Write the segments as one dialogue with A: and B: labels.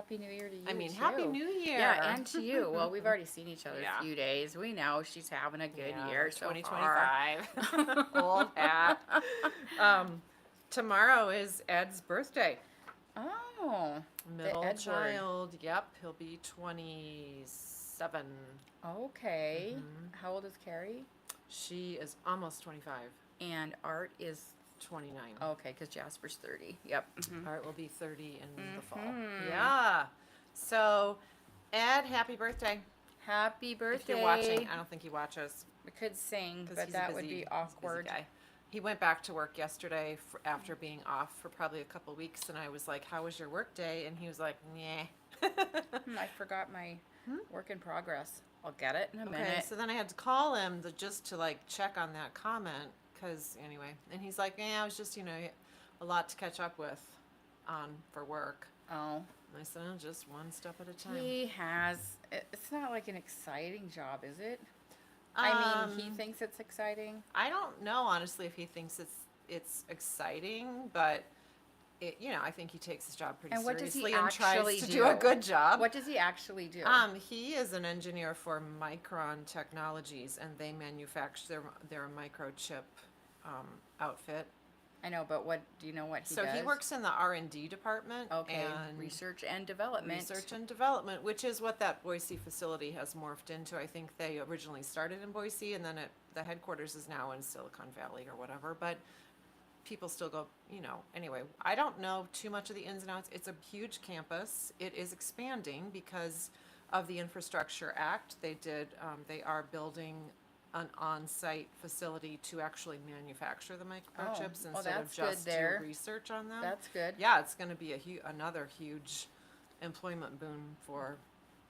A: Happy New Year to you,
B: I mean,
A: too.
B: Happy New Year.
A: Yeah, and to you. Well, we've already seen each other a few days. We know she's having a good year so
B: 2025.
A: far.
B: Old hat. Tomorrow is Ed's birthday.
A: Oh,
B: Middle
A: the Edward.
B: child. Yep, he'll be 27.
A: Okay. How old is Carrie?
B: She is almost 25.
A: And Art is
B: 29.
A: okay, because Jasper's 30. Yep.
B: Art will be 30 in the fall. Yeah. So, Ed, happy birthday.
A: Happy birthday.
B: If you're watching, I don't think he watches.
A: We could sing, but
B: he's
A: that
B: a
A: would be
B: busy
A: awkward.
B: guy. He went back to work yesterday after being off for probably a couple weeks, and I was like, "How was your work day?" And he was like, "Nah."
A: I forgot my work in progress. I'll get it in a minute.
B: Okay, so then I had to call him just to like check on that comment, because anyway, and he's like, "Yeah, I was just a lot to catch up with for work."
A: Oh.
B: And I said, "Just one step at a time."
A: He has. It's not like an exciting job, is it? I mean, he thinks it's exciting.
B: I don't know honestly if he thinks it's exciting, but I think he takes his job pretty
A: And what does he
B: seriously and
A: actually
B: tries to do a good job.
A: What does he actually do?
B: He is an engineer for Micron Technologies, and they manufacture their microchip outfit.
A: I know, but what do you know what he does?
B: So he works in the R&D department.
A: Okay,
B: and
A: research and development.
B: Research and development, which is what that Boise facility has morphed into. I think they originally started in Boise, and then the headquarters is now in Silicon Valley or whatever. But people still go, Anyway, I don't know too much of the ins and outs. It's a huge campus. It is expanding because of the Infrastructure Act. They are building an on-site facility to actually manufacture the microchips instead of just do research on them.
A: That's good.
B: Yeah, it's going to be another huge employment boom for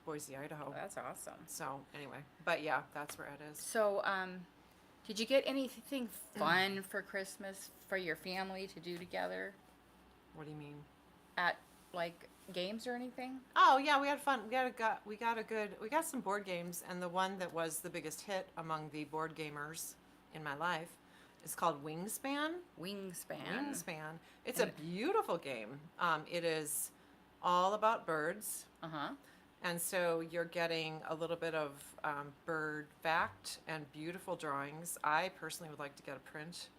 B: Boise, Idaho.
A: That's awesome.
B: So anyway, but yeah, that's where it is.
A: So, did you get anything fun for Christmas for your family to do together?
B: What do you mean?
A: At like games or anything?
B: Oh yeah, we had fun. We got some board games, and the one that was the biggest hit among the board gamers in my life is called Wingspan.
A: Wingspan.
B: It's a beautiful game. It is all about birds. And so you're getting a little bit of bird fact and beautiful drawings. I personally would like to get a print.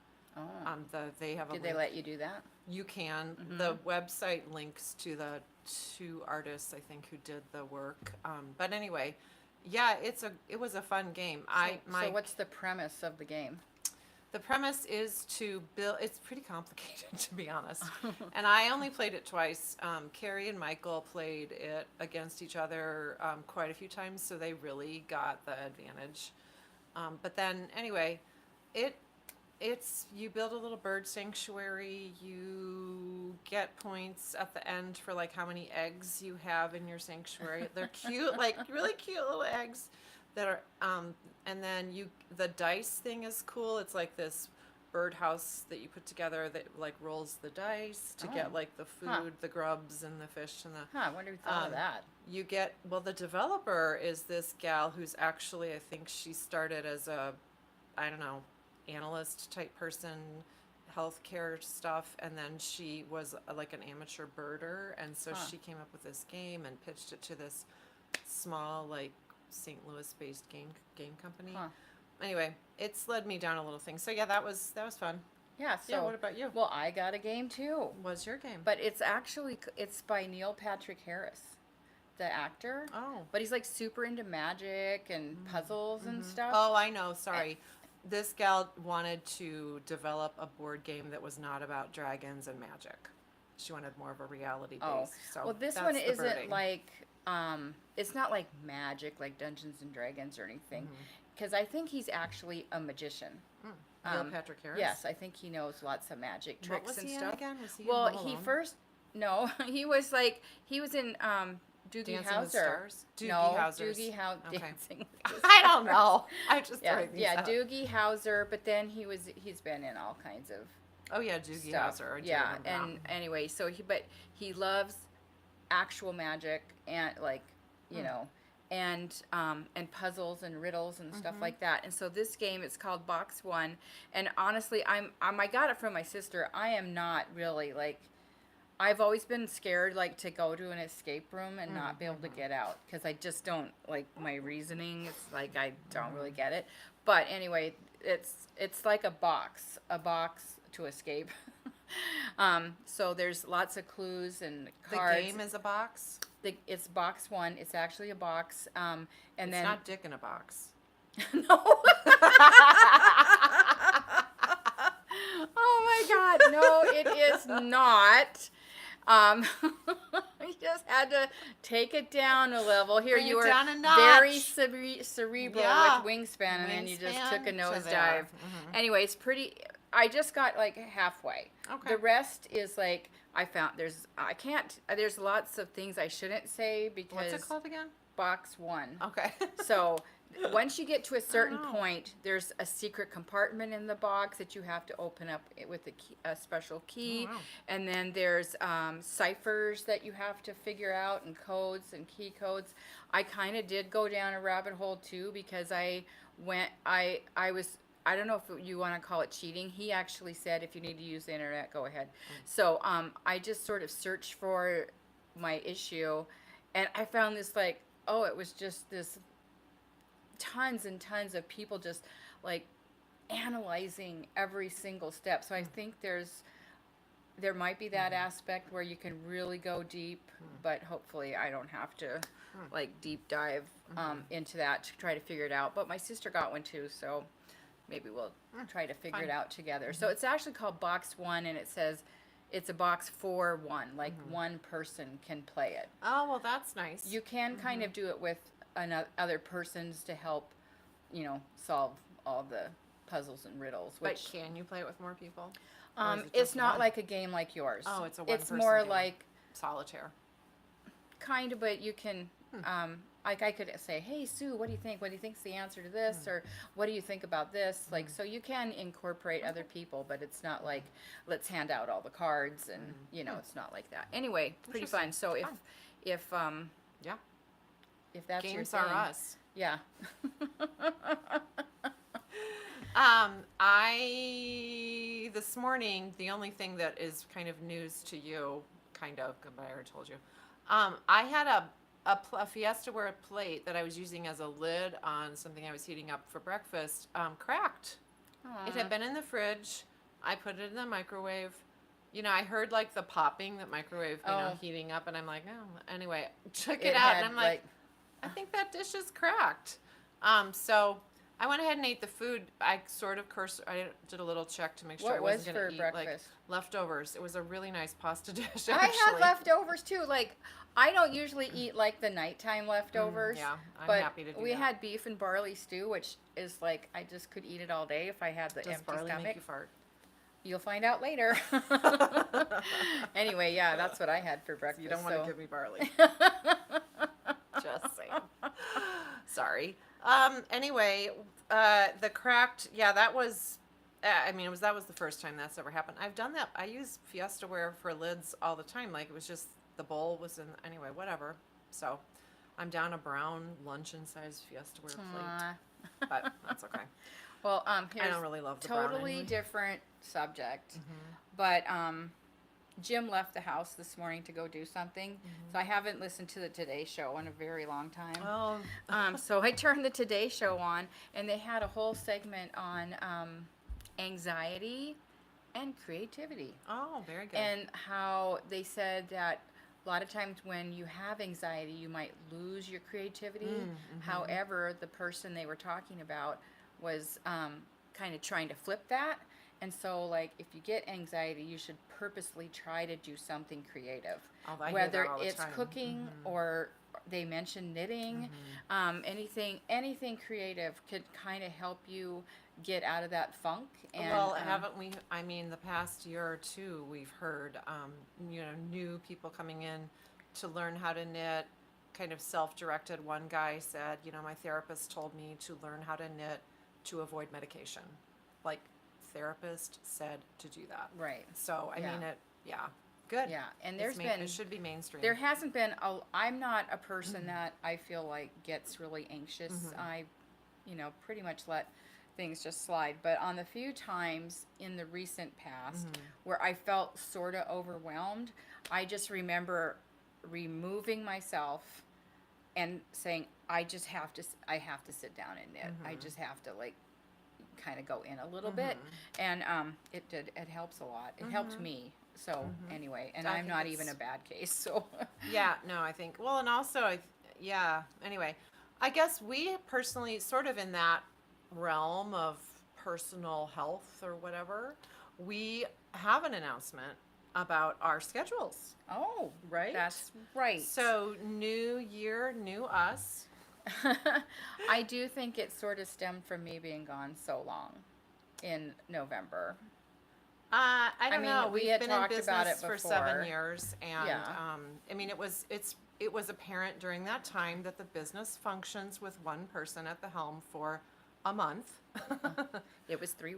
B: They have a
A: Did they let you do that?
B: You can. The website links to the two artists, I think, who did the work. But anyway, yeah, it was a fun game.
A: So what's the premise of the game?
B: The premise is to build. It's pretty complicated, to be honest. And I only played it twice. Carrie and Michael played it against each other quite a few times, so they really got the advantage. But then, anyway, it's you build a little bird sanctuary. You get points at the end for like how many eggs you have in your sanctuary. They're cute, like really cute little eggs that are and then the dice thing is cool. It's like this birdhouse that you put together that like rolls the dice to get like the food, the grubs and the fish and the
A: I wonder who thought of that.
B: You get the developer is this gal who's actually, I think she started as a analyst type person, healthcare stuff, and then she was like an amateur birder, and so she came up with this game and pitched it to this small like St. Louis-based game company. Anyway, it's led me down a little thing. So yeah, that was fun.
A: Yeah. So
B: yeah, what about you?
A: Well, I got a game too.
B: What's your game?
A: But it's by Neil Patrick Harris, the actor.
B: Oh.
A: But he's like super into magic and puzzles and stuff.
B: Oh, I know. Sorry. This gal wanted to develop a board game that was not about dragons and magic. She wanted more of a reality base.
A: Oh.
B: So
A: well, this one isn't like it's not like magic, like Dungeons and Dragons or anything, because I think he's actually a magician.
B: Neil Patrick Harris?
A: Yes, I think he knows lots of magic tricks and stuff.
B: Again? Was he
A: well,
B: in Home Alone?
A: he was in Doogie
B: Dancing with
A: Howser.
B: Stars? Doogie Howser's.
A: Doogie Howser.
B: Okay.
A: Dancing.
B: I don't know. I just
A: Doogie Howser. But then he's been in all kinds of.
B: Oh yeah, Doogie
A: stuff.
B: Howser.
A: Yeah, and anyway, so he loves actual magic and like and puzzles and riddles and stuff like that. And so this game, it's called Box One. And honestly, I got it from my sister. I am not really like. I've always been scared, like, to go to an escape room and not be able to get out because I just don't like my reasoning. It's like I don't really get it. But anyway, it's like a box to escape. So there's lots of clues and cards.
B: The game is a box.
A: It's box 1. It's actually a box. And
B: It's
A: then
B: not dick in a box.
A: no. Oh my God! No, it is not. You just had to take it down a level. Here
B: Bring
A: you
B: it
A: were
B: down a notch.
A: very cerebral
B: Yeah.
A: with wingspan, and then you just
B: Wingspan
A: took a
B: to
A: nosedive.
B: there.
A: Anyway, it's pretty. I just got like halfway.
B: Okay.
A: The rest is like I found. I can't. There's lots of things I shouldn't say because
B: What's it called again?
A: box 1.
B: Okay.
A: So once you get to a certain
B: know.
A: point, there's a secret compartment in the box that you have to open up with a special key.
B: Oh, wow.
A: And then there's ciphers that you have to figure out and codes and key codes. I kind of did go down a rabbit hole too because I don't know if you want to call it cheating. He actually said if you need to use the internet, go ahead. So I just sort of searched for my issue and I found this it was just this tons and tons of people just like analyzing every single step. So I think there might be that aspect where you can really go deep, but hopefully I don't have to like deep dive into that to try to figure it out. But my sister got one too, so maybe we'll try to figure it out together. So it's actually called box 1 and it says it's a box for one, like one person can play it.
B: Oh, well, that's nice.
A: You can kind of do it with other persons to help, solve all the puzzles and riddles.
B: But
A: Which
B: can you play it with more people? Or is it
A: it's
B: just
A: not
B: one?
A: like a game like yours.
B: Oh, it's a
A: It's
B: one-person
A: more
B: game.
A: like
B: Solitaire.
A: kind of, but you can. Like I could say, hey Sue, what do you think? What do you think's the answer to this? Or what do you think about this? Like, so you can incorporate other people, but it's not like let's hand out all the cards and it's not like that. Anyway, pretty fun.
B: Interesting.
A: So
B: Fun. Yeah.
A: if that's your
B: Games
A: thing,
B: are us.
A: yeah.
B: This morning, the only thing that is kind of news to you, kind of, but I already told you, I had a Fiesta-ware plate that I was using as a lid on something I was heating up for breakfast, cracked. It had been in the fridge. I put it in the microwave. I heard like the popping, the microwave, heating up, and I'm like, oh. Anyway, took it out, and I'm like, I think that dish is cracked. So I went ahead and ate the food. I sort of I did a little check to make sure
A: What
B: I
A: was
B: wasn't going
A: for
B: to eat like
A: breakfast?
B: leftovers. It was a really nice pasta dish. Actually.
A: I had leftovers too. Like I don't usually eat like the nighttime leftovers.
B: Yeah, I'm
A: but
B: happy to do
A: we
B: that.
A: had beef and barley stew, which is like I just could eat it all day if I had the
B: Does
A: empty
B: barley
A: stomach.
B: make you fart?
A: You'll find out later. Anyway, yeah, that's what I had for breakfast.
B: You don't want
A: so.
B: to give me barley. Just saying. Sorry. Anyway, the cracked. Yeah, that was. That was the first time that's ever happened. I've done that. I use Fiesta-ware for lids all the time. Like it was just the bowl was in. Anyway, whatever. So, I'm down a brown luncheon-sized Fiesta-ware plate, but that's okay.
A: Well, here's
B: I don't really love the brown
A: totally
B: anyway.
A: different subject, but Jim left the house this morning to go do something, so I haven't listened to the Today Show in a very long time.
B: Oh.
A: So I turned the Today Show on, and they had a whole segment on anxiety and creativity,
B: Oh, very good.
A: and how they said that a lot of times when you have anxiety, you might lose your creativity. However, the person they were talking about was kind of trying to flip that. And so, like, if you get anxiety, you should purposely try to do something creative.
B: Oh, I hear
A: Whether
B: that all the
A: it's
B: time.
A: cooking or they mentioned knitting, anything creative could kind of help you get out of that funk. And,
B: Well, haven't we? I mean, the past year or two, we've heard, new people coming in to learn how to knit, kind of self-directed. One guy said, my therapist told me to learn how to knit to avoid medication. Like, therapist said to do that.
A: Right.
B: So, I
A: Yeah.
B: mean, good.
A: Yeah, and
B: It should be mainstream.
A: There hasn't been I'm not a person that I feel like gets really anxious. I, pretty much let things just slide. But on the few times in the recent past
B: Mm-hmm.
A: where I felt sort of overwhelmed, I just remember removing myself and saying, I have to sit down and knit. I
B: Mm-hmm.
A: just have to like kind of go in a little bit,
B: Mm-hmm.
A: and it helps a lot. It helped
B: Mm-hmm.
A: me. So
B: Mm-hmm.
A: anyway, and
B: I
A: I'm
B: think
A: not even a
B: it's
A: bad case. So
B: yeah, no, I think well, and also yeah. Anyway, I guess we personally sort of in that realm of personal health or whatever, we have an announcement about our schedules,
A: oh,
B: right?
A: that's right.
B: So, new year, new us.
A: I do think it sort of stemmed from me being gone so long in November.
B: I
A: I
B: don't
A: mean,
B: know.
A: we
B: We've
A: had
B: been in
A: talked about it
B: business for
A: before.
B: 7 years, and
A: Yeah.
B: I mean, it was apparent during that time that the business functions with one person at the helm for a month.
A: It was 3.5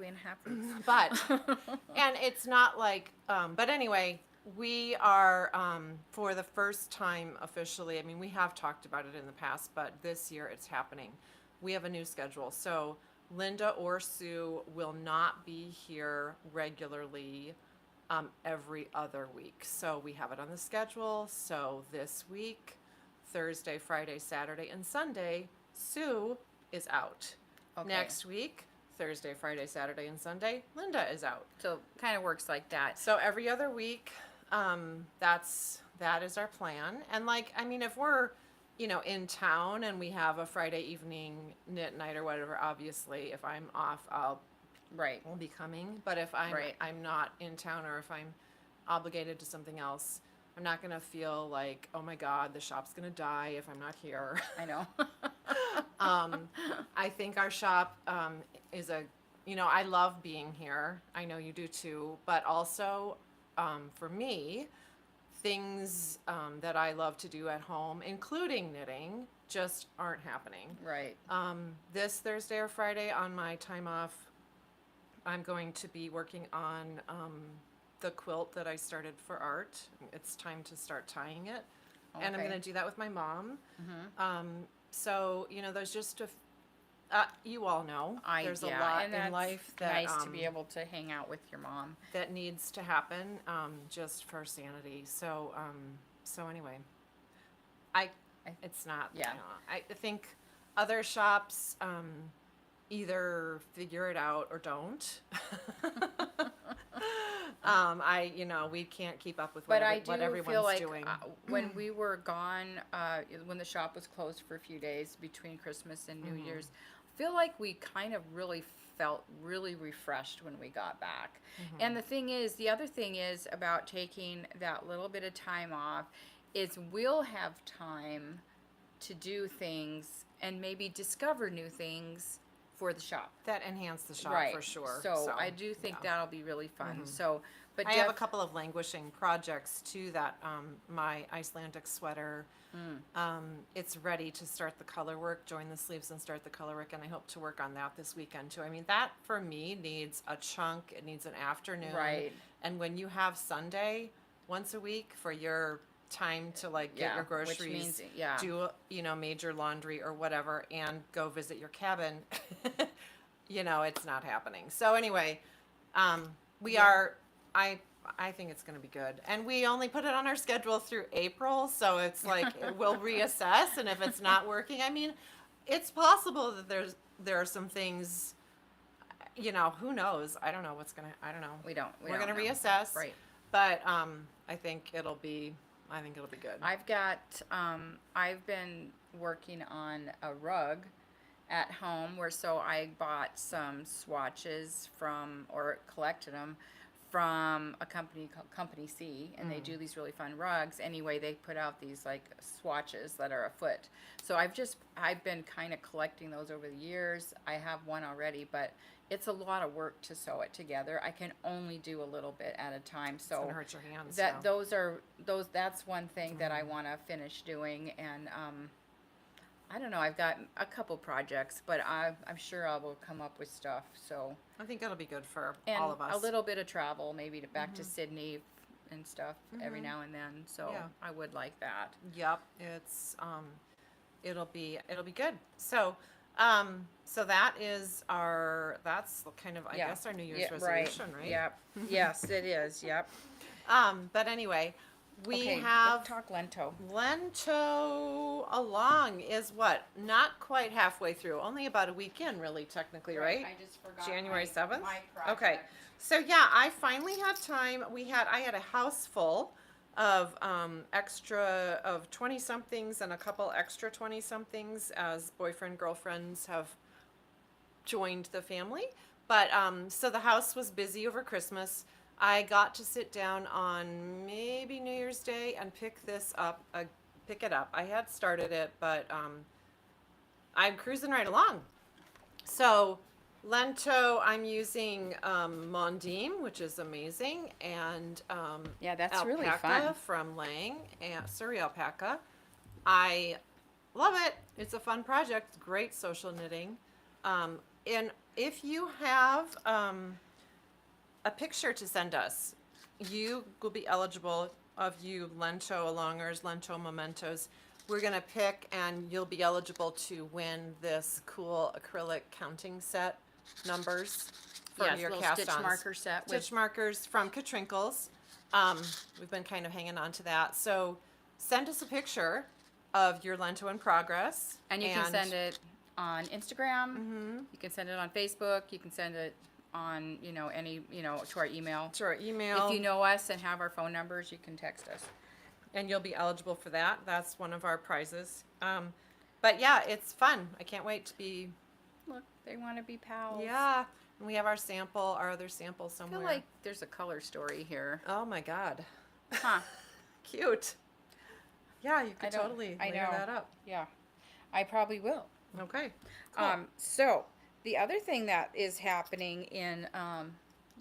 A: weeks.
B: But and it's not like but anyway, we are for the first time officially, I mean, we have talked about it in the past, but this year it's happening. We have a new schedule. So Linda or Sue will not be here regularly every other week. So we have it on the schedule. So this week, Thursday, Friday, Saturday, and Sunday, Sue is out.
A: Okay.
B: Next week, Thursday, Friday, Saturday, and Sunday, Linda is out.
A: So kind of works like that.
B: So every other week, that is our plan. And like, I mean, if we're, in town and we have a Friday evening knit night or whatever, obviously, if I'm off,
A: Right.
B: I'll be coming. But if
A: Right.
B: I'm not in town or if I'm obligated to something else, I'm not gonna feel like, oh my God, the shop's gonna die if I'm not here.
A: I know.
B: I think our shop is I love being here. I know you do too. But also, for me, things that I love to do at home, including knitting, just aren't happening.
A: Right.
B: This Thursday or Friday on my time off, I'm going to be working on the quilt that I started for art. It's time to start tying it. And I'm
A: Okay.
B: going to do that with my mom.
A: Mm-hmm.
B: So, there's just you all know, there's a
A: Yeah,
B: lot
A: and
B: in
A: that's
B: life that
A: nice to be able to hang out with your mom.
B: that needs to happen just for sanity. So anyway, I it's not.
A: Yeah.
B: I think other shops either figure it out or don't. We can't keep up with
A: But I
B: what
A: do
B: everyone's
A: feel like
B: doing.
A: when we were gone, when the shop was closed for a few days between Christmas and New Year's, I feel like we kind of really felt really refreshed when we got back. And the other thing is about taking that little bit of time off is we'll have time to do things and maybe discover new things for the shop.
B: That enhance the shop
A: Right.
B: for sure.
A: So I do think
B: yeah.
A: that'll be really fun. So, but
B: I have a couple of languishing projects too. That my Icelandic sweater, it's ready to start the color work, join the sleeves and start the color work, and I hope to work on that this weekend too. I mean, that for me needs a chunk. It needs an afternoon.
A: Right.
B: And when you have Sunday once a week for your time to like get
A: Yeah,
B: your
A: which
B: groceries,
A: means- yeah.
B: do major laundry or whatever, and go visit your cabin, it's not happening. So anyway, we are. I think it's going to be good, and we only put it on our schedule through April, so it's like we'll reassess, and if it's not working, I mean, it's possible that there are some things. Who knows? I don't know what's gonna. I don't know.
A: we don't.
B: We're
A: don't
B: gonna
A: know.
B: reassess,
A: Right.
B: But I think it'll be. I think it'll be good.
A: I've got, I've been working on a rug at home so I bought some swatches or collected them from a company called Company C, and they do these really fun rugs. Anyway, they put out these like swatches that are a foot. So I've been kind of collecting those over the years. I have one already, but it's a lot of work to sew it together. I can only do a little bit at a time.
B: It's
A: So
B: gonna hurt your hands.
A: that's one thing that I want to finish doing, and I don't know. I've got a couple projects, but I'm sure I will come up with stuff. So
B: I think it'll be good for
A: and
B: all of us.
A: a little bit of travel, maybe back to Sydney and stuff every now and then. So
B: Yeah.
A: I would like that.
B: Yep, it's it'll be good. So So that's kind of, I
A: Yeah.
B: guess, our New Year's
A: Yeah,
B: resolution, right?
A: Yep. Yes, it is. Yep.
B: But anyway, we
A: Okay,
B: have
A: let's talk Lento.
B: Lento along is what? Not quite halfway through. Only about a week in, really, technically, right?
A: I just forgot
B: January 7th?
A: my
B: Okay.
A: project.
B: So yeah, I finally had time. I had a house full of extra of 20 somethings and a couple extra 20 somethings as boyfriend girlfriends have joined the family. But so the house was busy over Christmas. I got to sit down on maybe New Year's Day and pick it up. I had started it, but I'm cruising right along. So Lento, I'm using Mondim, which is amazing, and
A: Yeah, that's
B: alpaca
A: really fun.
B: from Lang, and Surrey alpaca. I love it. It's a fun project. Great social knitting. And if you have a picture to send us, you will be eligible of you Lento alongers, Lento mementos. We're going to pick, and you'll be eligible to win this cool acrylic counting set numbers for
A: Yes,
B: your
A: little
B: cast-ons.
A: stitch marker set with
B: Stitch markers from Katrinkles. We've been kind of hanging on to that. So send us a picture of your Lento in progress.
A: And you can send it on Instagram. You can send it on Facebook. You can send it on, to our email.
B: to our email.
A: If you know us and have our phone numbers, you can text us.
B: And you'll be eligible for that. That's one of our prizes. But yeah, it's fun. I can't wait to be.
A: Look, they want to be pals.
B: Yeah. And we have our other sample
A: I
B: somewhere.
A: feel like there's a color story here.
B: Oh my God.
A: Huh.
B: Cute. Yeah, you could
A: I don't-
B: totally
A: I
B: layer
A: know.
B: that up.
A: Yeah. I probably will.
B: Okay. Cool.
A: So the other thing that is happening in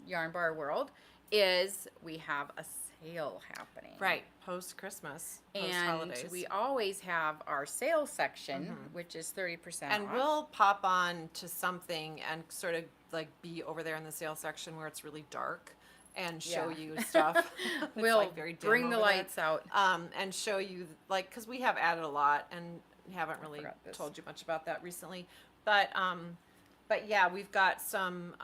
A: Yarn Bar World is we have a sale happening.
B: Right. Post Christmas. Post
A: And
B: holidays.
A: we always have our sale section, which is 30%
B: And
A: off.
B: we'll pop on to something and sort of like be over there in the sale section where it's really dark and show
A: Yeah.
B: you stuff. It's,
A: We'll
B: like, very dim
A: bring the
B: over there.
A: lights out.
B: And show you, like, because we have added a lot and haven't really
A: forgot this.
B: told you much about that recently. But yeah, we've got some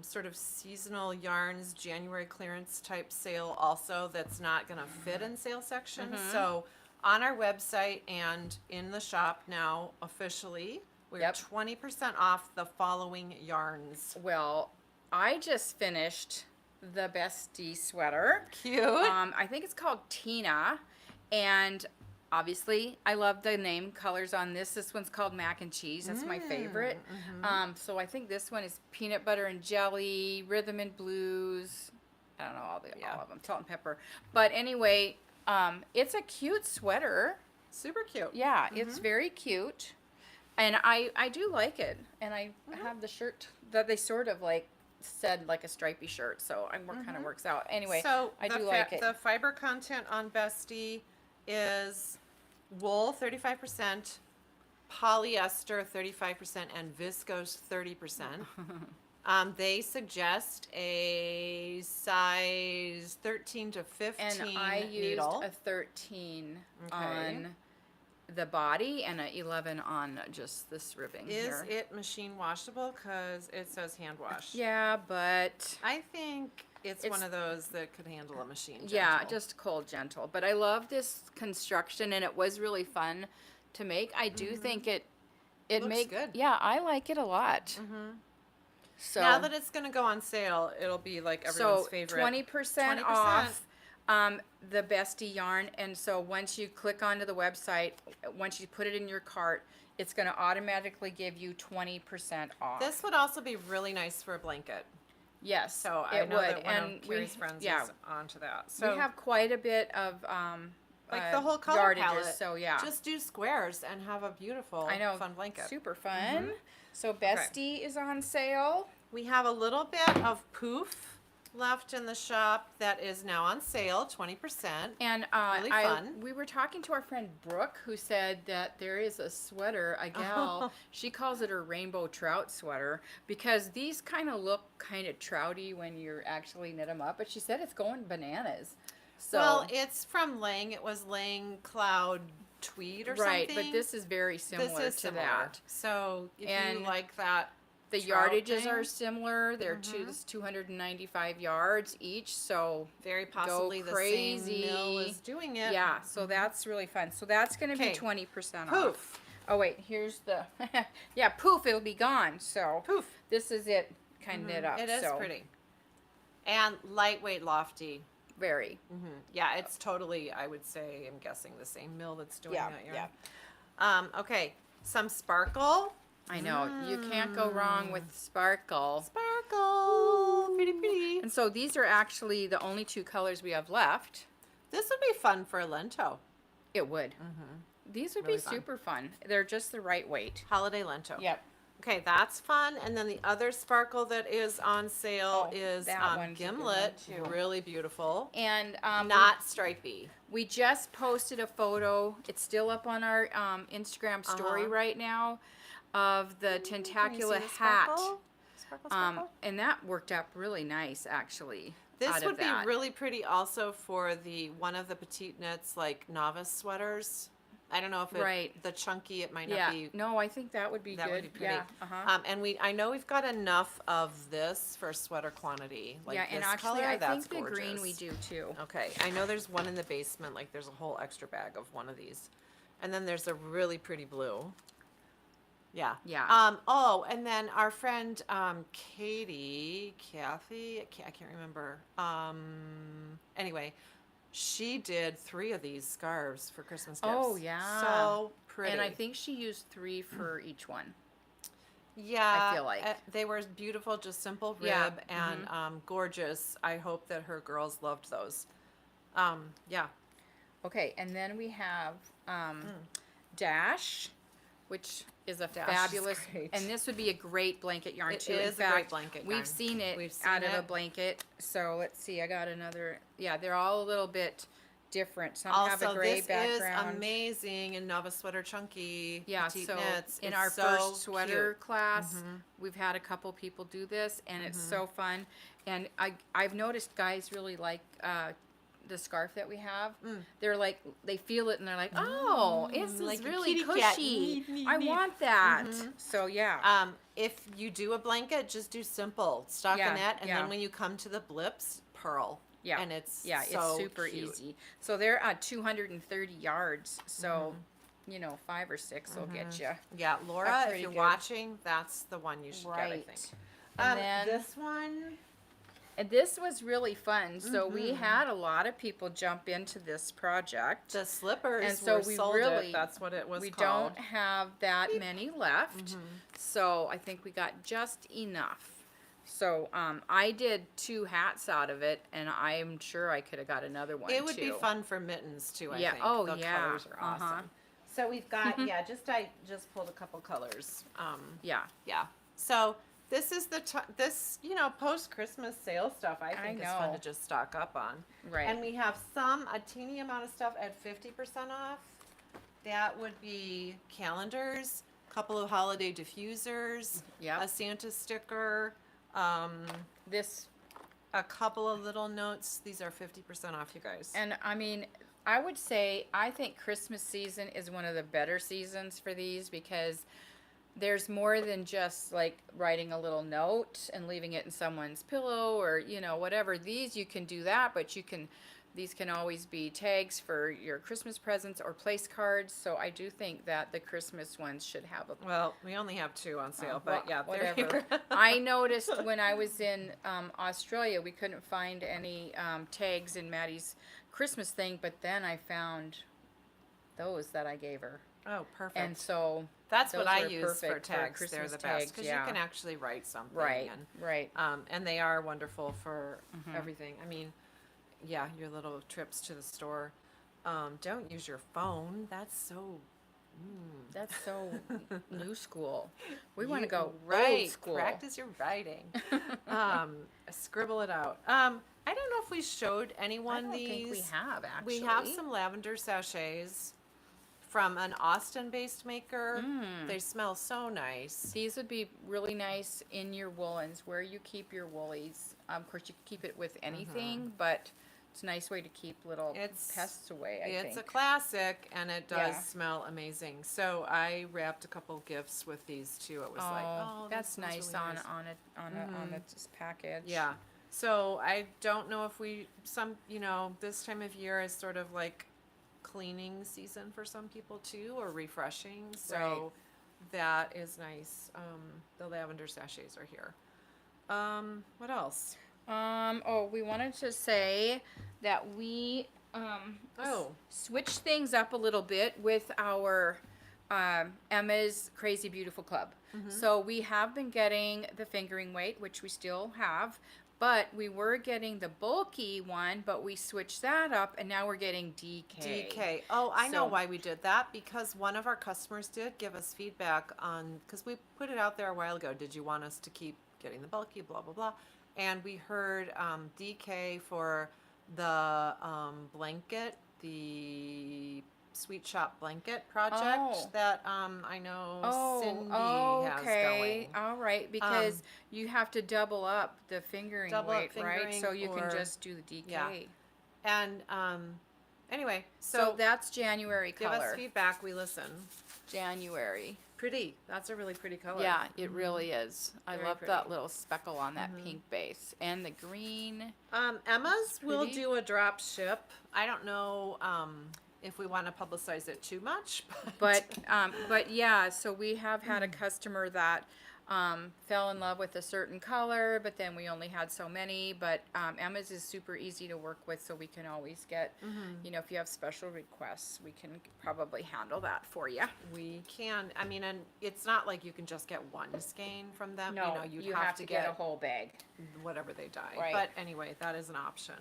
B: sort of seasonal yarns, January clearance type sale also that's not going to fit in sale section. So on our website and in the shop now officially, we're
A: Yep.
B: 20% off the following yarns.
A: Well, I just finished the Bestie sweater.
B: Cute.
A: I think it's called Tina, and obviously I love the name colors on this. This one's called Mac and Cheese. That's my favorite. So I think this one is peanut butter and jelly, rhythm and blues. I don't know all of them, salt and pepper. But anyway, it's a cute sweater.
B: Super cute.
A: Yeah, it's very cute, and I do like it. And I have the shirt that they sort of like said like a stripy shirt, so kind of works out. Anyway,
B: So
A: I
B: the
A: do like it.
B: The fiber content on Bestie is wool 35%, polyester 35%, and viscose 30%. They suggest a size 13 to 15
A: And I used
B: needle.
A: a 13
B: Okay.
A: on the body and a 11 on just this ribbing
B: Is
A: here.
B: it machine washable? Because it says hand wash.
A: Yeah, but
B: I think it's one
A: It's-
B: of those that could handle a machine.
A: yeah,
B: gentle.
A: just cold gentle. But I love this construction, and it was really fun to make. I do think it
B: Looks
A: makes
B: good.
A: Yeah, I like it a lot. So
B: now that it's going to go on sale, it'll be like everyone's favorite.
A: 20%
B: 20%.
A: off the Bestie yarn. And so once you click onto the website, once you put it in your cart, it's going to automatically give you 20% off.
B: This would also be really nice for a blanket.
A: Yes,
B: So I
A: it
B: know
A: would.
B: that one
A: And
B: of Carrie's friends
A: yeah,
B: is onto that. So
A: we have quite a bit of
B: like the whole color
A: yardages,
B: palette.
A: so yeah.
B: Just do squares and have a beautiful,
A: I know,
B: fun blanket.
A: super fun. So Bestie is on sale.
B: We have a little bit of poof left in the shop that is now on sale, 20%.
A: And
B: Really fun.
A: we were talking to our friend Brooke, who said that there is a sweater, a gal, she calls it her rainbow trout sweater, because these kind of look kind of trouty when you actually knit them up. But she said it's going bananas. So
B: Well, it's from Lang. It was Lang Cloud tweed or
A: right,
B: something.
A: but this is very similar
B: This is
A: to
B: similar.
A: that.
B: So if
A: And
B: you like that,
A: The
B: trout
A: yardages
B: thing,
A: are similar. They're this 295 yards each, so
B: very possibly the same mill is doing it.
A: Yeah, so that's really fun. So that's going to be
B: 'Kay.
A: 20% off.
B: Poof.
A: Oh wait, here's the yeah, poof, it'll be gone. So
B: Poof.
A: this is it kind of knit up.
B: It is
A: so
B: pretty. And lightweight, lofty.
A: very.
B: Yeah, it's totally, I would say, I'm guessing the same mill that's doing
A: Yeah,
B: that yarn. Okay, some sparkle.
A: I know. You can't go wrong with sparkle.
B: Sparkle. Pretty, pretty.
A: And so these are actually the only 2 colors we have left.
B: This would be fun for a Lento.
A: It would. These would
B: Really
A: be
B: fun.
A: super fun. They're just the right weight.
B: Holiday Lento.
A: Yep.
B: Okay, that's fun. And then the other sparkle that is on sale is
A: that one's a good
B: Gimlet.
A: one, too.
B: Really beautiful.
A: And
B: Not stripy.
A: we just posted a photo. It's still up on our Instagram story right now of the
B: Can you see
A: tentacula
B: the
A: hat.
B: sparkle? Sparkle, sparkle.
A: And that worked out really nice, actually.
B: This
A: out of
B: would be
A: that.
B: really pretty also for the one of the petite knits like novice sweaters. I don't know if it,
A: Right.
B: the chunky it might
A: Yeah.
B: not be.
A: No, I think that would be
B: That
A: good.
B: would be pretty.
A: Yeah.
B: And I know we've got enough of this for sweater quantity. Like
A: Yeah,
B: this
A: and actually,
B: color,
A: I
B: that's
A: think the green
B: gorgeous.
A: we do too.
B: Okay, I know there's one in the basement. Like there's a whole extra bag of one of these, and then there's a really pretty blue. Yeah.
A: Yeah.
B: Oh, and then our friend Kathy, I can't remember. Anyway, she did 3 of these scarves for Christmas gifts.
A: Oh, yeah.
B: So pretty.
A: And I think she used 3 for each one.
B: yeah,
A: I feel like.
B: they were beautiful, just simple rib
A: Yeah,
B: and gorgeous. I hope that her girls loved those. Yeah.
A: Okay, and then we have Dash, which is a
B: Dash is
A: fabulous,
B: great.
A: and this would be a great blanket yarn
B: It
A: too.
B: is
A: In
B: a great
A: fact,
B: blanket
A: we've
B: yarn.
A: seen it
B: We've seen
A: out of a
B: it.
A: blanket. So let's see, I got another. Yeah, they're all a little bit different. Some have a
B: Also,
A: gray
B: this
A: background.
B: is amazing in Novice Sweater Chunky.
A: Yeah,
B: petite
A: so
B: knits.
A: in
B: It's
A: our
B: so
A: first sweater
B: cute.
A: class, we've had a couple people do this, and it's so fun. And I've noticed guys really like the scarf that we have. They're like, they feel it, and they're like, oh, this
B: like
A: is
B: a
A: really
B: kitty cat.
A: cushy.
B: Neat,
A: I
B: neat.
A: want that. So yeah.
B: If you do a blanket, just do simple
A: Yeah,
B: stockinette, and
A: yeah.
B: then when you come to the blips, purl.
A: Yeah.
B: And it's
A: Yeah,
B: so
A: it's super
B: cute.
A: easy. So they're at 230 yards. So, 5 or 6 will get you.
B: Yeah, Laura,
A: That's
B: if
A: pretty
B: you're
A: good.
B: watching, that's the one you should get, I think.
A: And then
B: This one,
A: and this was really fun. So we had a lot of people jump into this project.
B: the slippers
A: And so
B: were
A: we
B: sold
A: really-
B: it. That's what it was
A: We
B: called.
A: don't have that many left. So I think we got just enough. So I did 2 hats out of it, and I'm sure I could have got another one
B: It would be
A: too.
B: fun for mittens too, I
A: Yeah,
B: think.
A: oh,
B: the
A: yeah,
B: colors are awesome. So we've got, I just pulled a couple colors.
A: Yeah.
B: Yeah. So this is this, post-Christmas sale stuff I think is fun
A: know.
B: to just stock up on.
A: Right.
B: And we have a teeny amount of stuff at 50% off. That would be calendars, a couple of holiday diffusers,
A: Yep.
B: a Santa sticker,
A: This,
B: a couple of little notes. These are 50% off, you guys.
A: and I mean, I would say I think Christmas season is one of the better seasons for these because there's more than just like writing a little note and leaving it in someone's pillow or whatever. These you can do that, but these can always be tags for your Christmas presents or place cards. So I do think that the Christmas ones should have a
B: Well, we only have 2 on sale,
A: well,
B: but yeah, they're
A: whatever.
B: here.
A: I noticed when I was in Australia, we couldn't find any tags in Maddie's Christmas thing, but then I found those that I gave her,
B: Oh, perfect.
A: and so
B: That's what
A: those
B: I
A: were
B: use for
A: perfect for
B: tags. They're
A: Christmas
B: the
A: tags,
B: best because
A: yeah.
B: you can actually write something.
A: right, right.
B: And they are wonderful for everything. I mean, yeah, your little trips to the store. Don't use your phone. That's so.
A: That's so new school. We want to
B: You-
A: go
B: right.
A: old school.
B: Practice your writing. Scribble it out. I don't know if we showed
A: I
B: anyone
A: don't
B: these.
A: think we have actually.
B: We have some lavender sachets from an Austin-based maker. They smell so nice.
A: These would be really nice in your woolens, where you keep your woolies. Of course, you can keep it with anything, but It's a nice way to keep little pests away, I think.
B: It's a classic, and it does
A: Yeah.
B: smell amazing. So I wrapped a couple gifts with these too. It was like, oh,
A: that's
B: this smells
A: nice
B: really
A: on
B: nice.
A: on this package.
B: Yeah. So I don't know if this time of year is sort of like cleaning season for some people too, or refreshing. So
A: Right.
B: that is nice. The lavender sachets are here. What else?
A: We wanted to say that we
B: Oh.
A: switched things up a little bit with our Emma's Crazy Beautiful Club. So we have been getting the fingering weight, which we still have, but we were getting the bulky one, but we switched that up, and now we're getting DK.
B: DK. Oh, I know
A: So-
B: why we did that, because one of our customers did give us feedback on, because we put it out there a while ago. Did you want us to keep getting the bulky, blah, blah, blah. And we heard DK for the blanket, the Sweet Shop blanket project
A: Oh.
B: that I know Cindy has
A: okay.
B: going.
A: All right, because you have to double up the fingering
B: Double up
A: weight, right?
B: fingering,
A: So you can
B: or-
A: just do the DK.
B: yeah. And anyway,
A: So that's January
B: give
A: color.
B: us feedback. We listen.
A: January.
B: Pretty. That's a really pretty color.
A: Yeah, it really is. I
B: Very
A: love
B: pretty.
A: that little speckle on that pink base and the green.
B: Emma's will
A: pretty.
B: do a drop ship. I don't know if we want to publicize it too much,
A: But yeah, so we have had a customer that fell in love with a certain color, but then we only had so many. But Emma's is super easy to work with, so we can always get, if you have special requests, we can probably handle that for you.
B: we can. I mean, and it's not like you can just get one skein from them.
A: No,
B: you'd
A: you have to get a whole bag.
B: whatever they dye.
A: Right.
B: But anyway, that is an option.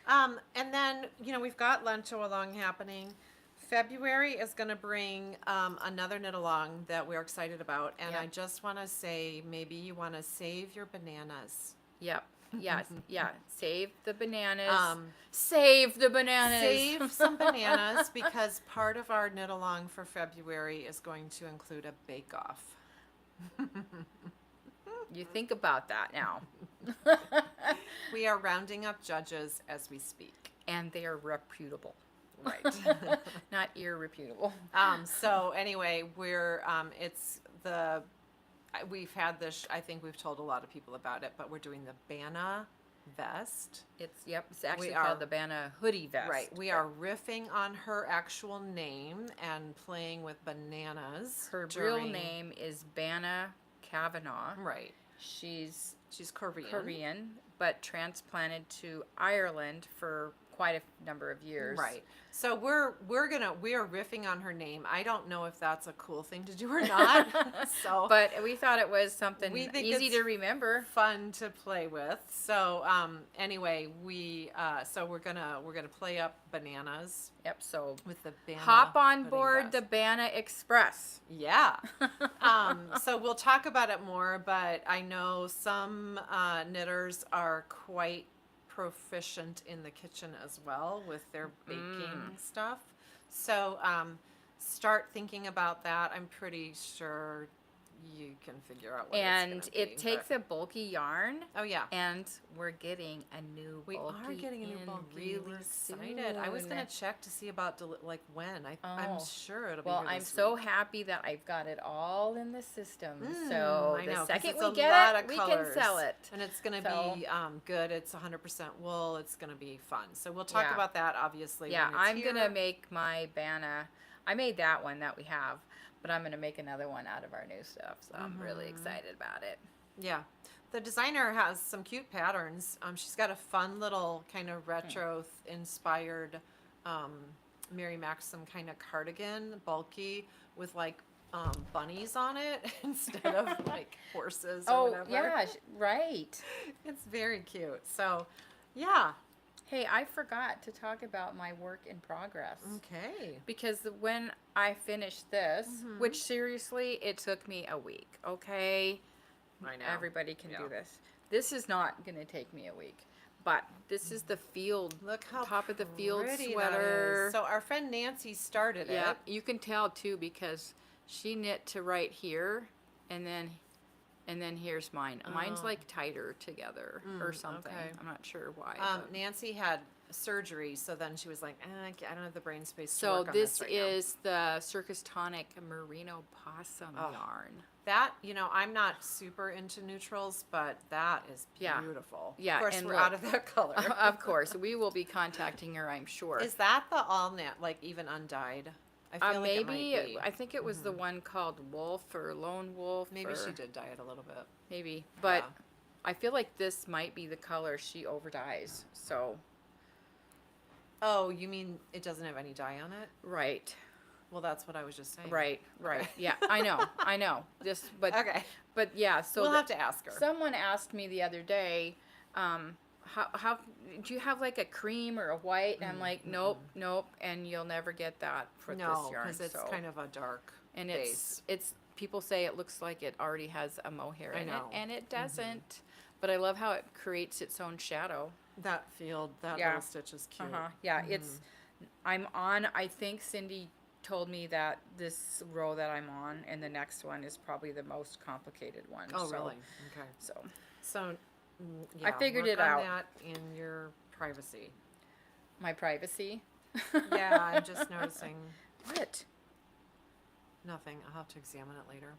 B: And then, we've got Lento Along happening. February is going to bring another knit along that we're excited about. And I
A: Yep.
B: just want to say, maybe you want to save your bananas.
A: Yep. Yes. Yeah. Save the bananas.
B: Um,
A: Save the bananas.
B: Save some bananas, because part of our knit along for February is going to include a bake off.
A: You think about that now.
B: We are rounding up judges as we speak.
A: And they are reputable,
B: Right.
A: not irreputable.
B: So anyway, we've had this, I think we've told a lot of people about it, but we're doing the Bana vest.
A: It's actually
B: We
A: called
B: are-
A: the Bana hoodie vest.
B: Right. We are riffing on her actual name and playing with bananas.
A: Her real name is Bana Kavanaugh.
B: Right.
A: She's
B: She's Korean.
A: Korean, but transplanted to Ireland for quite a number of years.
B: Right. So we are riffing on her name. I don't know if that's a cool thing to do or not. So
A: But we thought it was something
B: We think
A: easy
B: it's
A: to remember.
B: fun to play with. So anyway, we're gonna play up bananas
A: Yep. So
B: with the Bana
A: hop on
B: hoodie
A: board the
B: vest.
A: Bana Express.
B: Yeah. So we'll talk about it more, but I know some knitters are quite proficient in the kitchen as well with their baking stuff. So start thinking about that. I'm pretty sure you can figure out what
A: And
B: it's
A: it takes a bulky yarn.
B: Oh yeah.
A: And we're getting a new
B: We
A: bulky
B: are getting a new
A: in
B: bulky.
A: really
B: We're excited. I was
A: soon.
B: gonna check to see about when. I'm
A: Oh.
B: sure it'll be.
A: Well,
B: here
A: I'm
B: this
A: so
B: week.
A: happy that I've got it all in the system. So
B: I
A: the
B: know, 'cause
A: second
B: it's
A: we
B: a
A: get
B: lot
A: it,
B: of
A: we
B: colors.
A: can sell it.
B: And it's gonna
A: So-
B: be good. It's 100% wool. It's gonna be fun. So we'll talk
A: Yeah.
B: about that obviously.
A: Yeah,
B: when it's
A: I'm
B: here.
A: gonna make my Bana. I made that one that we have, but I'm gonna make another one out of our new stuff. So I'm really excited about it.
B: Yeah. The designer has some cute patterns. She's got a fun little kind of retro inspired Mary Maxim kind of cardigan, bulky, with like bunnies on it instead of like horses or
A: Oh
B: whatever.
A: yeah, right.
B: It's very cute. So, yeah.
A: Hey, I forgot to talk about my work in progress.
B: Okay.
A: Because when I finished this, which seriously, it took me a week, okay?
B: I know.
A: Everybody can
B: Yeah.
A: do this. This is not going to take me a week. But this is the field,
B: Look how
A: top of the field
B: pretty that
A: sweater.
B: is. So our friend Nancy started
A: Yeah,
B: it.
A: you can tell too because she knit to right here and then here's mine. Mine's like tighter together or something.
B: okay.
A: I'm not sure why. but-
B: Nancy had surgery, so then she was like, I don't have the brain space to
A: So
B: work on
A: this
B: this right now.
A: is the Circus Tonic Merino Possum
B: Oh.
A: yarn.
B: That, I'm not super into neutrals, but that is
A: Yeah.
B: beautiful.
A: Yeah,
B: Of course,
A: and
B: we're
A: look.
B: out of that color.
A: Of course, we will be contacting her, I'm sure.
B: Is that the all net, like even undyed? I feel like it
A: Maybe
B: might be.
A: I think it was the one called Wolf or Lone Wolf.
B: Maybe
A: or
B: she did dye it a little bit.
A: Maybe, but
B: Yeah.
A: I feel like this might be the color she overdyes. So
B: Oh, you mean it doesn't have any dye on it?
A: right,
B: Well, that's what I was just saying.
A: right.
B: Okay.
A: Yeah, I know. Just
B: Okay.
A: but yeah. So
B: We'll have to ask her.
A: someone asked me the other day, how do you have like a cream or a white? And I'm like, nope, and you'll never get that for
B: No,
A: this yarn.
B: because it's
A: so.
B: kind of a dark
A: And
B: base.
A: it's people say it looks like it already has a mohair
B: I
A: in it,
B: know.
A: and it doesn't. But I love how it creates its own shadow.
B: That field, that
A: Yeah.
B: little stitch is cute.
A: Yeah, it's. I'm on. I think Cindy told me that this row that I'm on and the next one is probably the most complicated one.
B: Oh,
A: so,
B: really? Okay.
A: So
B: Yeah,
A: figured
B: work
A: it
B: on
A: out.
B: that in your privacy.
A: my privacy.
B: Yeah, I'm just noticing
A: What?
B: nothing. I'll have to examine it later.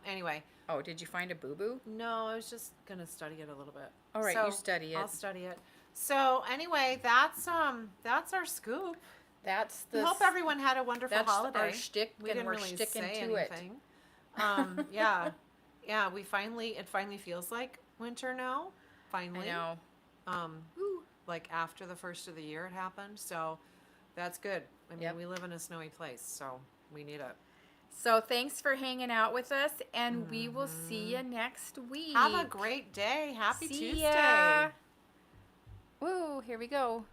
B: Anyway,
A: Oh, did you find a boo boo?
B: no, I was just gonna study it a little bit.
A: All right,
B: So,
A: you study it.
B: I'll study it. So anyway, that's our scoop.
A: That's
B: We
A: the.
B: hope everyone had a wonderful
A: That's
B: holiday.
A: our shtick,
B: We
A: and
B: didn't
A: we're
B: really
A: sticking
B: say
A: to it.
B: anything. Yeah. It finally feels like winter now.
A: I
B: Finally.
A: know.
B: Like after the first of the year it happened. So that's good. I mean,
A: Yep.
B: we live in a snowy place, so we need it.
A: So thanks for hanging out with us, and we will see you next week.
B: Have a great day. Happy
A: See
B: Tuesday.
A: ya. Woo, here we go.